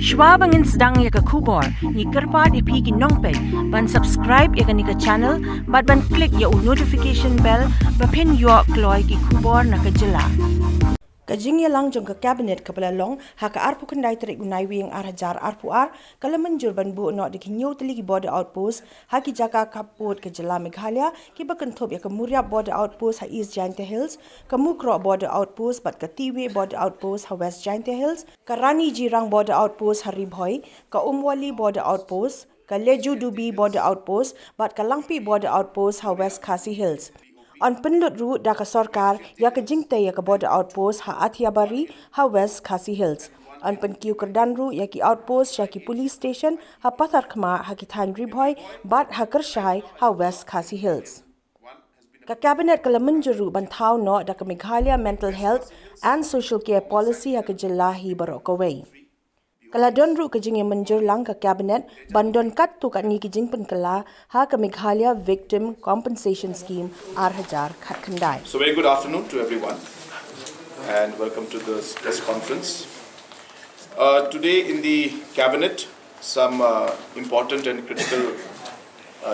Shwabangin sedang ya ke kubor, ni kerpa di pigi nongpek, ban subscribe ya ke ni ke channel, ban klik ya notification bell, bapen yo kloy ki kubor na ke Jylla. Ka jingialang jong ka cabinet ka palalong ha ka arpu kendai tarik Naiwieng hajar arpu kala Mynjur ban Buh Noh di kynthup Tylli ki Border Outposts ha ki jaka Khappud ke Jylla Meghalaya kiba kynthup ya ka Mooriap Border Outposts ha East Jaintia Hills ka Mukroh Border Outposts bat ka Tihwieh Border Outposts ha West Jaintia Hills ka Rani-Jirang Border Outposts ha Ri Bhoi ka Umwali Border Outposts ka Lejadubi Border Outposts bat ka Langpih Border Outposts ha West Khasi Hills. On penlut ru da ka sarkar ya ka jingtei ya ka Border Outposts ha Athiabari ha West Khasi Hills. On pynkiew kerdan ru ya ki outpost ya ki police station ha pathar khma ha ki than Ri Bhoi bat ha kershai ha West Khasi Hills. Ka cabinet kala Mynjur ru ban thau no da ka Meghalaya mental health and social care policy ha ka Jylla hi barok away. Kala don ru ka jingi Mynjur lang ka cabinet bandon kat tu kat ni ki jingpen kala ha ka Meghalaya Victim Compensation Scheme hajar khat khandai. So very good afternoon to everyone and welcome to this press conference. Today in the cabinet some important and critical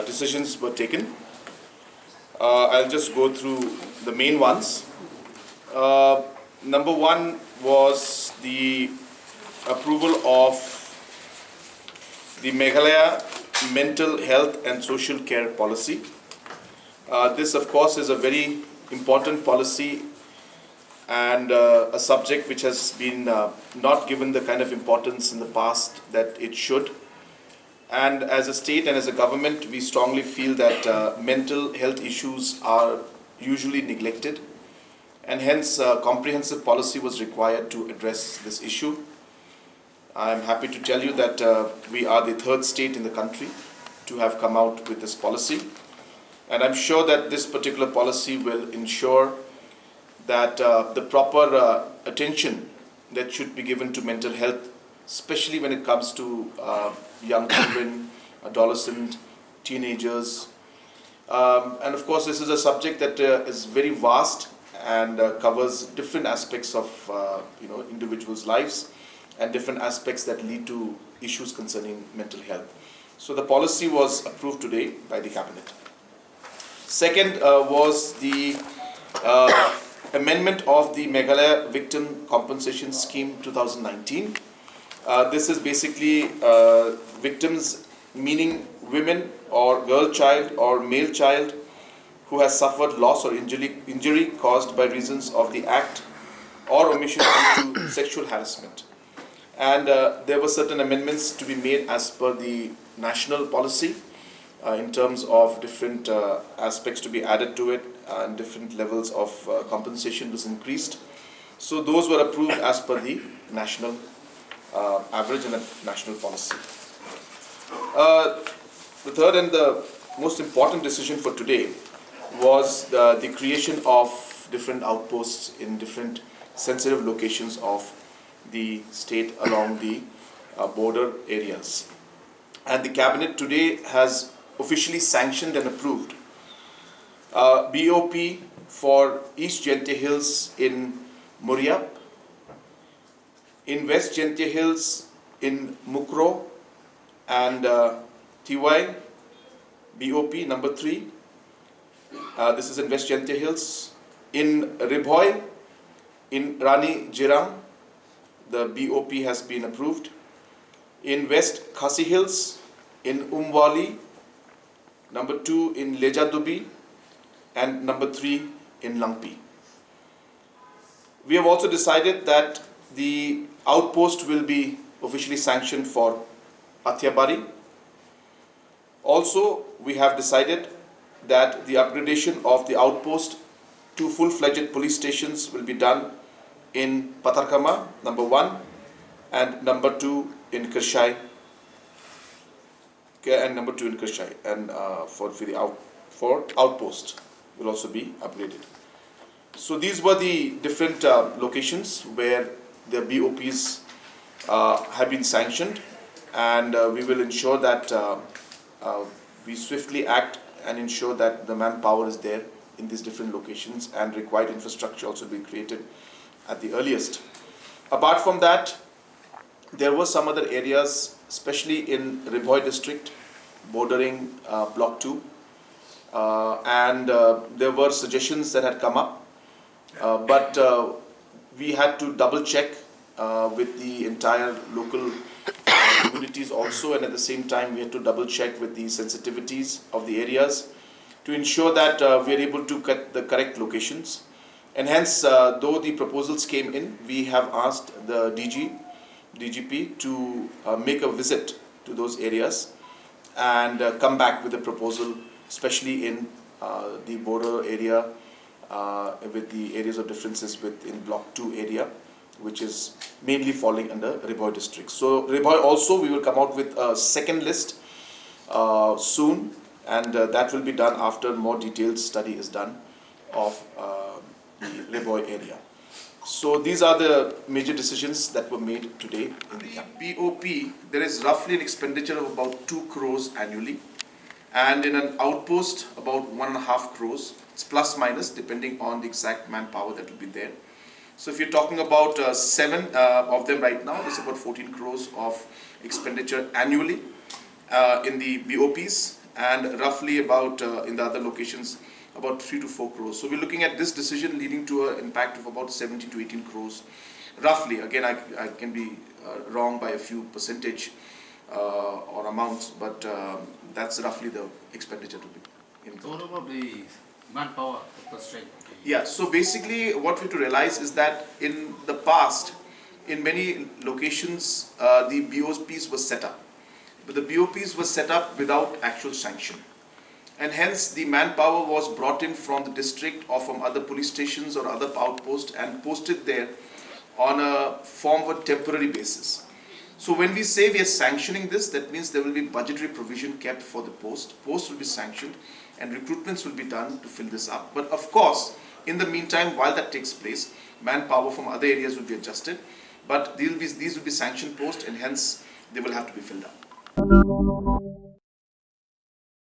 decisions were taken. I'll just go through the main ones. Number one was the approval of the Meghalaya Mental Health and Social Care Policy. This of course is a very important policy and a subject which has been not given the kind of importance in the past that it should. And as a state and as a government, we strongly feel that mental health issues are usually neglected, and hence comprehensive policy was required to address this issue. I am happy to tell you that we are the third state in the country to have come out with this policy, and I'm sure that this particular policy will ensure that the proper attention that should be given to mental health, especially when it comes to young children, adolescent, teenagers, and of course this is a subject that is very vast and covers different aspects of individuals' lives and different aspects that lead to issues concerning mental health. So the policy was approved today by the cabinet. Second was the amendment of the Meghalaya Victim Compensation Scheme 2019. This is basically victims, meaning women or girl child or male child who has suffered loss or injury caused by reasons of the act or omission due to sexual harassment. And there were certain amendments to be made as per the national policy in terms of different aspects to be added to it, and different levels of compensation was increased. So those were approved as per the national average and the national policy. The third and the most important decision for today was the creation of different outposts in different sensitive locations of the state along the border areas. And the cabinet today has officially sanctioned and approved BOP for East Jaintia Hills in Mooriap, in West Jaintia Hills in Mukroh and Tihwieh BOP number 3. This is in West Jaintia Hills. In Ri Bhoi, in Rani-Jirang, the BOP has been approved. In West Khasi Hills, in Umwali, number 2 in Lejadubi, and number 3 in Langpih. We have also decided that the outpost will be officially sanctioned for Athiabari. Also, we have decided that the upgradation of the outpost to full-fledged police stations will be done in Patharkama, number 1, and number 2 in Kershai, and number 2 in Kershai, and for outpost will also be upgraded. So these were the different locations where the BOPs have been sanctioned, and we will ensure that we swiftly act and ensure that the manpower is there in these different locations, and required infrastructure also be created at the earliest. Apart from that, there were some other areas, especially in Ri Bhoi district, bordering Block 2, and there were suggestions that had come up, but we had to double check with the entire local communities also, and at the same time we had to double check with the sensitivities of the areas to ensure that we are able to get the correct locations. And hence, though the proposals came in, we have asked the DGP to make a visit to those areas and come back with a proposal, especially in the border area, with the areas of differences in Block 2 area, which is mainly falling under Ri Bhoi district. So Ri Bhoi also, we will come out with a second list soon, and that will be done after more detailed study is done of the Ri Bhoi area. So these are the major decisions that were made today in the camp. BOP, there is roughly an expenditure of about 2 crores annually, and in an outpost about 1.5 crores. It's plus minus depending on the exact manpower that will be there. So if you're talking about 7 of them right now, there's about 14 crores of expenditure annually in the BOPs, and roughly about in the other locations about 3 to 4 crores. So we're looking at this decision leading to an impact of about 17 to 18 crores roughly. Again, I can be wrong by a few percentage or amounts, but that's roughly the expenditure to be incurred. So what about the manpower per strength? Yeah, so basically what we have to realize is that in the past, in many locations, the BOPs were set up. But the BOPs were set up without actual sanction. And hence the manpower was brought in from the district or from other police stations or other outposts and posted there on a forward temporary basis. So when we say we are sanctioning this, that means there will be budgetary provision kept for the post. Post will be sanctioned and recruitments will be done to fill this up. But of course, in the meantime, while that takes place, manpower from other areas will be adjusted. But these will be sanctioned posts, and hence they will have to be filled up.